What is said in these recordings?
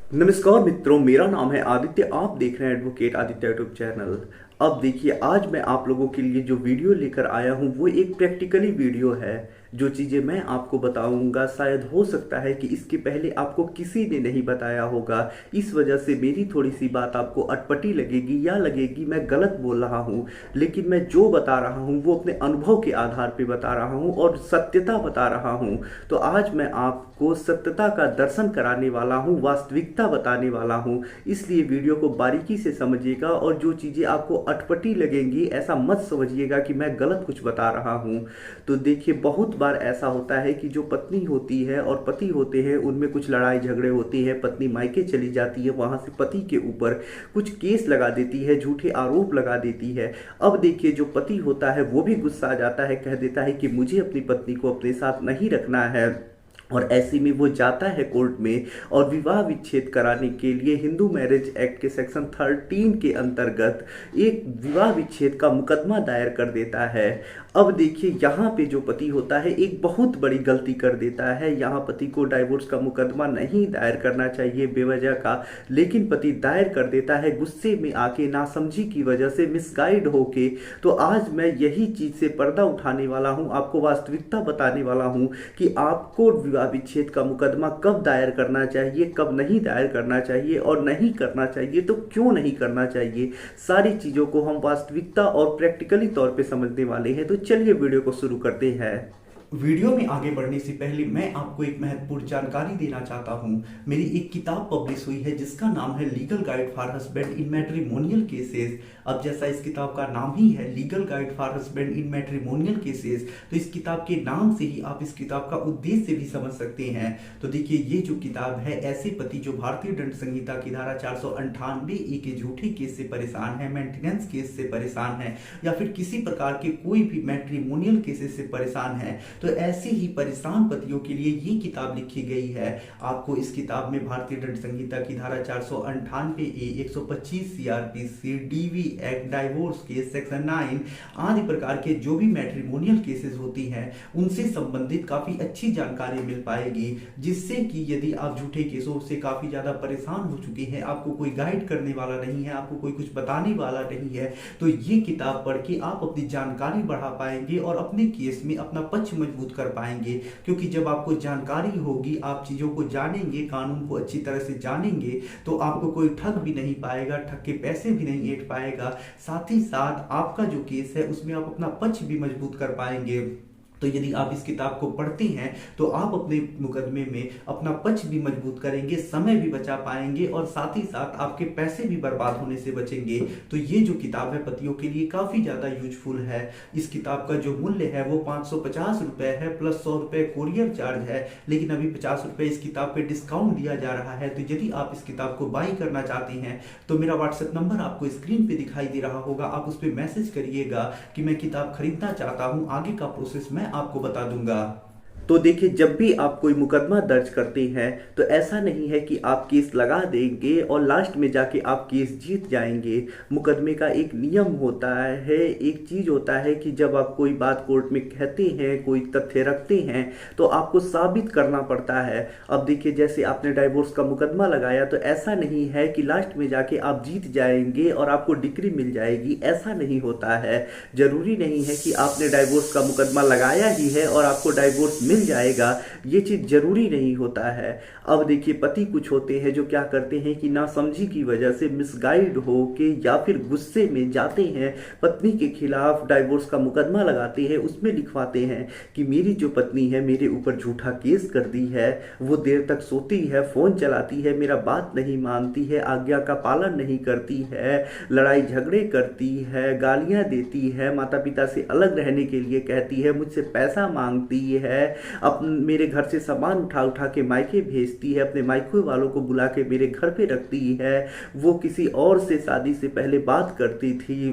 नमस्कार मित्रों, मेरा नाम है आदित्य। आप देख रहे हैं एडवोकेट आदित्य यूट्यूब चैनल। अब देखिए, आज मैं आप लोगों के लिए जो वीडियो लेकर आया हूँ वो एक प्रैक्टिकली वीडियो है। जो चीज़ें मैं आपको बताऊंगा शायद हो सकता है कि इसके पहले आपको किसी ने नहीं बताया होगा। इस वजह से मेरी थोड़ी सी बात आपको अटपटी लगेगी या लगेगी मैं गलत बोल रहा हूँ, लेकिन मैं जो बता रहा हूँ वो अपने अनुभव के आधार पर बता रहा हूँ और सत्यता बता रहा हूँ। तो आज मैं आपको सत्यता का दर्शन कराने वाला हूँ, वास्तविकता बताने वाला हूँ। इसलिए वीडियो को बारीकी से समझिएगा और जो चीज़ें आपको अटपटी लगेंगी ऐसा मत समझिएगा कि मैं गलत कुछ बता रहा हूँ। तो देखिए, बहुत बार ऐसा होता है कि जो पत्नी होती है और पति होते हैं उनमें कुछ लड़ाई झगड़े होती है। पत्नी मायके चली जाती है, वहाँ से पति के ऊपर कुछ केस लगा देती है, झूठे आरोप लगा देती है। अब देखिए, जो पति होता है वो भी गुस्सा आ जाता है, कह देता है कि मुझे अपनी पत्नी को अपने साथ नहीं रखना है। और ऐसे में वो जाता है कोर्ट में और विवाह विच्छेद कराने के लिए हिंदू मैरिज एक्ट के सेक्शन 13 के अंतर्गत एक विवाह विच्छेद का मुकदमा दायर कर देता है। अब देखिए, यहाँ पे जो पति होता है एक बहुत बड़ी गलती कर देता है। यहाँ पति को डाइवोर्स का मुकदमा नहीं दायर करना चाहिए बेवजह का, लेकिन पति दायर कर देता है गुस्से में आके, नासमझी की वजह से, मिसगाइड होके। तो आज मैं यही चीज़ से पर्दा उठाने वाला हूँ, आपको वास्तविकता बताने वाला हूँ कि आपको विवाह विच्छेद का मुकदमा कब दायर करना चाहिए, कब नहीं दायर करना चाहिए, और नहीं करना चाहिए तो क्यों नहीं करना चाहिए। सारी चीज़ों को हम वास्तविकता और प्रैक्टिकली तौर पे समझने वाले हैं। तो चलिए वीडियो को शुरू करते हैं। वीडियो में आगे बढ़ने से पहले मैं आपको एक महत्वपूर्ण जानकारी देना चाहता हूं। मेरी एक किताब पब्लिश हुई है जिसका नाम है legal guide for husband in matrimonial cases. अब जैसा इस किताब का नाम ही है, legal guide for husband in matrimonial cases, तो इस किताब के नाम से ही आप इस किताब का उद्देश्य भी समझ सकते हैं। तो देखिए, ये जो किताब है, ऐसे पति जो भारतीय दंड संहिता की धारा 498 के झूठे केस से परेशान है, मेंटेनेंस केस से परेशान है, या फिर किसी प्रकार के कोई भी मैट्रिमोनियल केसेस से परेशान है, तो ऐसे ही परेशान पतियों के लिए ये किताब लिखी गई है। आपको इस किताब में भारतीय दंड संहिता की धारा 498A, 125 CRPC, DV act, divorce case, section 9 आदि प्रकार के जो भी मैट्रिमोनियल केसेस होती हैं उनसे संबंधित काफी अच्छी जानकारी मिल पाएगी, जिससे कि यदि आप झूठे केसों से काफी ज्यादा परेशान हो चुके हैं, आपको कोई गाइड करने वाला नहीं है, आपको कोई कुछ बताने वाला नहीं है, तो ये किताब पढ़ के आप अपनी जानकारी बढ़ा पाएंगे और अपने केस में अपना पक्ष मजबूत कर पाएंगे। क्योंकि जब आपको जानकारी होगी, आप चीजों को जानेंगे, कानून को अच्छी तरह से जानेंगे, तो आपको कोई ठग भी नहीं पाएगा, ठग के पैसे भी नहीं ऐंठ पाएगा। साथ ही साथ आपका जो केस है उसमें आप अपना पक्ष भी मजबूत कर पाएंगे। तो यदि आप इस किताब को पढ़ते हैं तो आप अपने मुकदमे में अपना पक्ष भी मजबूत करेंगे, समय भी बचा पाएंगे और साथ ही साथ आपके पैसे भी बर्बाद होने से बचेंगे। तो ये जो किताब है पतियों के लिए काफ़ी ज़्यादा यूजफुल है। इस किताब का जो मूल्य है वो 550 रुपये है, प्लस 100 रुपये कोरियर चार्ज है, लेकिन अभी 50 रुपये इस किताब पे डिस्काउंट दिया जा रहा है। तो यदि आप इस किताब को बाई करना चाहते हैं तो मेरा व्हाट्सएप नंबर आपको स्क्रीन पे दिखाई दे रहा होगा, आप उस पर मैसेज करिएगा कि मैं किताब खरीदना चाहता हूँ। आगे का प्रोसेस मैं आपको बता दूंगा। तो देखिए, जब भी आप कोई मुकदमा दर्ज करते हैं तो ऐसा नहीं है कि आप केस लगा देंगे और लास्ट में जाके आप केस जीत जाएंगे। मुकदमे का एक नियम होता है, एक चीज़ होता है कि जब आप कोई बात कोर्ट में कहते हैं, कोई तथ्य रखते हैं, तो आपको साबित करना पड़ता है। अब देखिए, जैसे आपने डाइवोर्स का मुकदमा लगाया तो ऐसा नहीं है कि लास्ट में जाके आप जीत जाएंगे और आपको डिग्री मिल जाएगी, ऐसा नहीं होता है। जरूरी नहीं है कि आपने डाइवोर्स का मुकदमा लगाया ही है और आपको डाइवोर्स मिल जाएगा, ये चीज जरूरी नहीं होता है। अब देखिए, पति कुछ होते हैं जो क्या करते हैं कि नासमझी की वजह से मिसगाइड हो के या फिर गुस्से में जाते हैं, पत्नी के खिलाफ डाइवोर्स का मुकदमा लगाते हैं, उसमें लिखवाते हैं कि मेरी जो पत्नी है मेरे ऊपर झूठा केस कर दी है, वो देर तक सोती है, फोन चलाती है, मेरा बात नहीं मानती है, आज्ञा का पालन नहीं करती है, लड़ाई झगड़े करती है, गालियां देती है, माता पिता से अलग रहने के लिए कहती है, मुझसे पैसा मांगती है, मेरे घर से सामान उठा उठा के मायके भेजती है, अपने मायके वालों को बुला के मेरे घर पे रखती है, वो किसी और से शादी से पहले बात करती थी,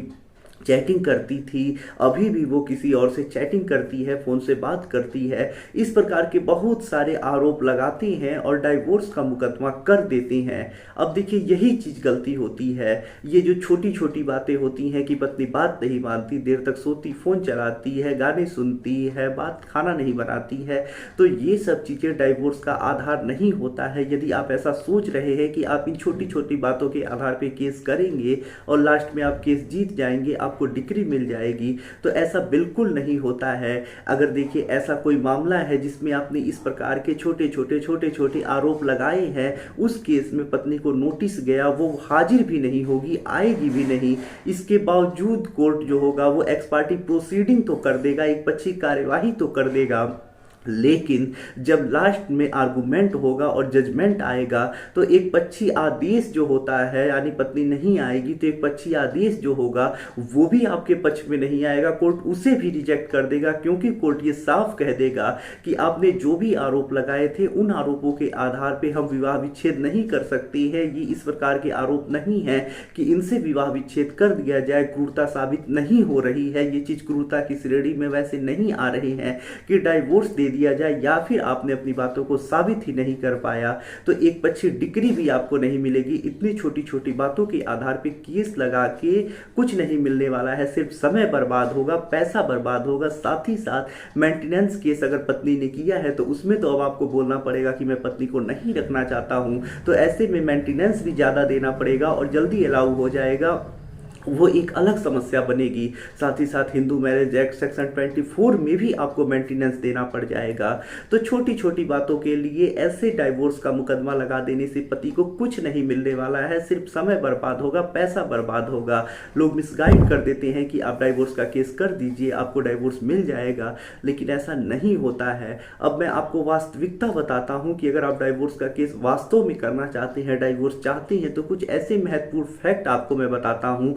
चैटिंग करती थी, अभी भी वो किसी और से चैटिंग करती है, फ़ोन से बात करती है। इस प्रकार के बहुत सारे आरोप लगाते हैं और डाइवोर्स का मुकदमा कर देते हैं। अब देखिए यही चीज़ गलती होती है। ये जो छोटी छोटी बातें होती हैं कि पत्नी बात नहीं मानती, देर तक सोती, फ़ोन चलाती है, गाने सुनती है, बात खाना नहीं बनाती है, तो ये सब चीज़ें डाइवोर्स का आधार नहीं होता है। यदि आप ऐसा सोच रहे हैं कि आप इन छोटी छोटी बातों के आधार पर केस करेंगे और लास्ट में आप केस जीत जाएंगे, आपको डिग्री मिल जाएगी, तो ऐसा बिल्कुल नहीं होता है। अगर देखिए ऐसा कोई मामला है जिसमें आपने इस प्रकार के छोटे छोटे आरोप लगाए हैं, उस केस में पत्नी को नोटिस गया, वो हाजिर भी नहीं होगी, आएगी भी नहीं, इसके बावजूद कोर्ट जो होगा वो एक्स पार्टी प्रोसीडिंग तो कर देगा, एक पक्षी कार्यवाही तो कर देगा। लेकिन जब लास्ट में आर्गुमेंट होगा और जजमेंट आएगा, तो एक पक्षी आदेश जो होता है, यानी पत्नी नहीं आएगी, तो एक पक्षी आदेश जो होगा वो भी आपके पक्ष में नहीं आएगा, कोर्ट उसे भी रिजेक्ट कर देगा, क्योंकि कोर्ट ये साफ कह देगा कि आपने जो भी आरोप लगाए थे उन आरोपों के आधार पे हम विवाह विच्छेद नहीं कर सकते हैं। ये इस प्रकार के आरोप नहीं है कि इनसे विवाह विच्छेद कर दिया जाए, क्रूरता साबित नहीं हो रही है, ये चीज़ क्रूरता की श्रेणी में वैसे नहीं आ रही है कि डाइवोर्स दे दिया जाए, या फिर आपने अपनी बातों को साबित ही नहीं कर पाया, तो एक पक्षी डिग्री भी आपको नहीं मिलेगी। इतनी छोटी छोटी बातों के आधार पे केस लगा के कुछ नहीं मिलने वाला है, सिर्फ समय बर्बाद होगा, पैसा बर्बाद होगा, साथ ही साथ मेंटेनेंस केस अगर पत्नी ने किया है तो उसमें तो अब आपको बोलना पड़ेगा कि मैं पत्नी को नहीं रखना चाहता हूं, तो ऐसे में मेंटेनेंस भी ज़्यादा देना पड़ेगा और जल्दी अलाउ हो जाएगा, वो एक अलग समस्या बनेगी। साथ ही साथ हिंदू मैरिज एक्ट सेक्शन 24 में भी आपको मेंटेनेंस देना पड़ जाएगा। तो छोटी छोटी बातों के लिए ऐसे डाइवोर्स का मुकदमा लगा देने से पति को कुछ नहीं मिलने वाला है, सिर्फ समय बर्बाद होगा, पैसा बर्बाद होगा। लोग मिसगाइड कर देते हैं कि आप डाइवोर्स का केस कर दीजिए, आपको डाइवोर्स मिल जाएगा, लेकिन ऐसा नहीं होता है। अब मैं आपको वास्तविकता बताता हूँ कि अगर आप डाइवोर्स का केस वास्तव में करना चाहते हैं, डाइवोर्स चाहते हैं, तो कुछ ऐसे महत्वपूर्ण फैक्ट आपको मैं बताता हूँ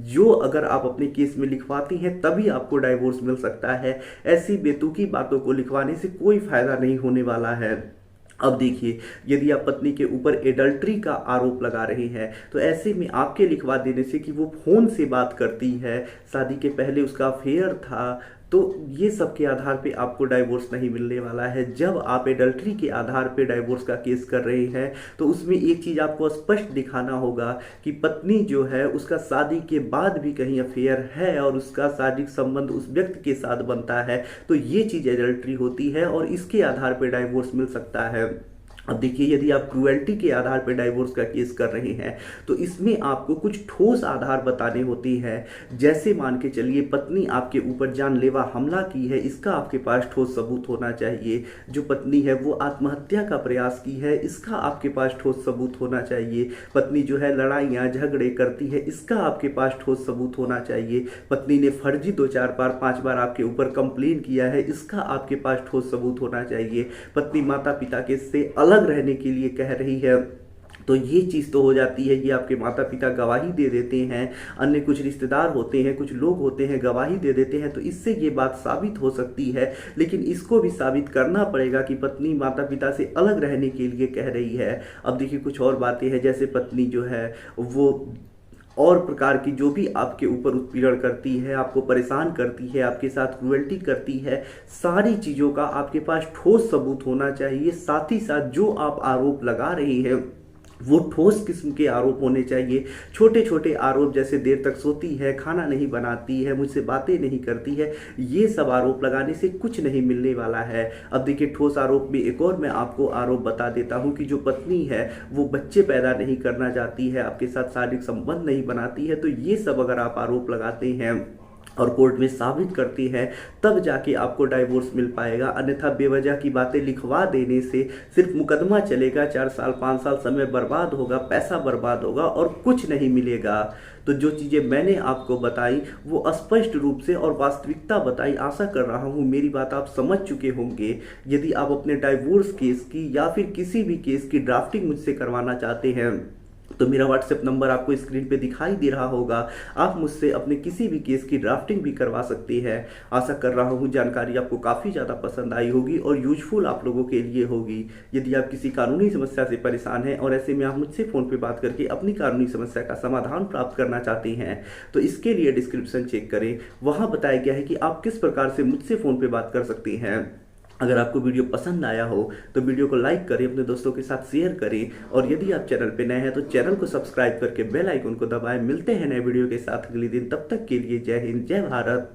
जो अगर आप अपने केस में लिखवाती हैं तभी आपको डाइवोर्स मिल सकता है। ऐसी बेतुकी बातों को लिखवाने से कोई फायदा नहीं होने वाला है। अब देखिए, यदि आप पत्नी के ऊपर एडल्ट्री का आरोप लगा रहे हैं, तो ऐसे में आपके लिखवा देने से कि वो फोन से बात करती है, शादी के पहले उसका अफेयर था, तो ये सब के आधार पे आपको डाइवोर्स नहीं मिलने वाला है। जब आप एडल्ट्री के आधार पे डाइवोर्स का केस कर रहे हैं, तो उसमें एक चीज़ आपको स्पष्ट दिखाना होगा कि पत्नी जो है उसका शादी के बाद भी कहीं अफेयर है और उसका शारीरिक संबंध उस व्यक्ति के साथ बनता है, तो ये चीज़ एडल्ट्री होती है और इसके आधार पर डाइवोर्स मिल सकता है। अब देखिए, यदि आप क्रूएल्टी के आधार पर डाइवोर्स का केस कर रहे हैं, तो इसमें आपको कुछ ठोस आधार बताने होते हैं। जैसे मान के चलिए पत्नी आपके ऊपर जानलेवा हमला की है, इसका आपके पास ठोस सबूत होना चाहिए। जो पत्नी है वो आत्महत्या का प्रयास की है, इसका आपके पास ठोस सबूत होना चाहिए। पत्नी जो है लड़ाइयाँ झगड़े करती है, इसका आपके पास ठोस सबूत होना चाहिए। पत्नी ने फर्जी 2-4 बार 5 बार आपके ऊपर कंप्लेन किया है, इसका आपके पास ठोस सबूत होना चाहिए। पत्नी माता पिता के से अलग रहने के लिए कह रही है, तो ये चीज़ तो हो जाती है कि आपके माता पिता गवाही दे देते हैं, अन्य कुछ रिश्तेदार होते हैं, कुछ लोग होते हैं गवाही दे देते हैं, तो इससे ये बात साबित हो सकती है। लेकिन इसको भी साबित करना पड़ेगा कि पत्नी माता पिता से अलग रहने के लिए कह रही है। अब देखिए, कुछ और बातें हैं, जैसे पत्नी जो है वो और प्रकार की जो भी आपके ऊपर उत्पीड़न करती है, आपको परेशान करती है, आपके साथ क्रूएल्टी करती है, सारी चीज़ों का आपके पास ठोस सबूत होना चाहिए। साथ ही साथ जो आप आरोप लगा रही हैं वो ठोस किस्म के आरोप होने चाहिए। छोटे छोटे आरोप जैसे देर तक सोती है, खाना नहीं बनाती है, मुझसे बातें नहीं करती है, ये सब आरोप लगाने से कुछ नहीं मिलने वाला है। अब देखिए, ठोस आरोप में एक और मैं आपको आरोप बता देता हूँ कि जो पत्नी है वो बच्चे पैदा नहीं करना चाहती है, आपके साथ शारीरिक संबंध नहीं बनाती है, तो ये सब अगर आप आरोप लगाते हैं और कोर्ट में साबित करती है, तब जाके आपको डाइवोर्स मिल पाएगा। अन्यथा बेवजह की बातें लिखवा देने से सिर्फ मुकदमा चलेगा, 4 साल 5 साल समय बर्बाद होगा, पैसा बर्बाद होगा और कुछ नहीं मिलेगा। तो जो चीज़ें मैंने आपको बताई वो स्पष्ट रूप से और वास्तविकता बताई। आशा कर रहा हूँ मेरी बात आप समझ चुके होंगे। यदि आप अपने डाइवोर्स केस की या फिर किसी भी केस की ड्राफ्टिंग मुझसे करवाना चाहते हैं, तो मेरा व्हाट्सएप नंबर आपको स्क्रीन पे दिखाई दे रहा होगा। आप मुझसे अपने किसी भी केस की ड्राफ्टिंग भी करवा सकती हैं। आशा कर रहा हूँ जानकारी आपको काफ़ी ज़्यादा पसंद आई होगी और यूजफुल आप लोगों के लिए होगी। यदि आप किसी कानूनी समस्या से परेशान हैं और ऐसे में आप मुझसे फ़ोन पे बात करके अपनी कानूनी समस्या का समाधान प्राप्त करना चाहते हैं, तो इसके लिए डिस्क्रिप्शन चेक करें। वहाँ बताया गया है कि आप किस प्रकार से मुझसे फ़ोन पे बात कर सकती हैं। अगर आपको वीडियो पसंद आया हो तो वीडियो को लाइक करें, अपने दोस्तों के साथ शेयर करें, और यदि आप चैनल पे नए हैं तो चैनल को सब्सक्राइब करके बेल आइकन को दबाएं। मिलते हैं नए वीडियो के साथ अगले दिन, तब तक के लिए जय हिंद, जय भारत।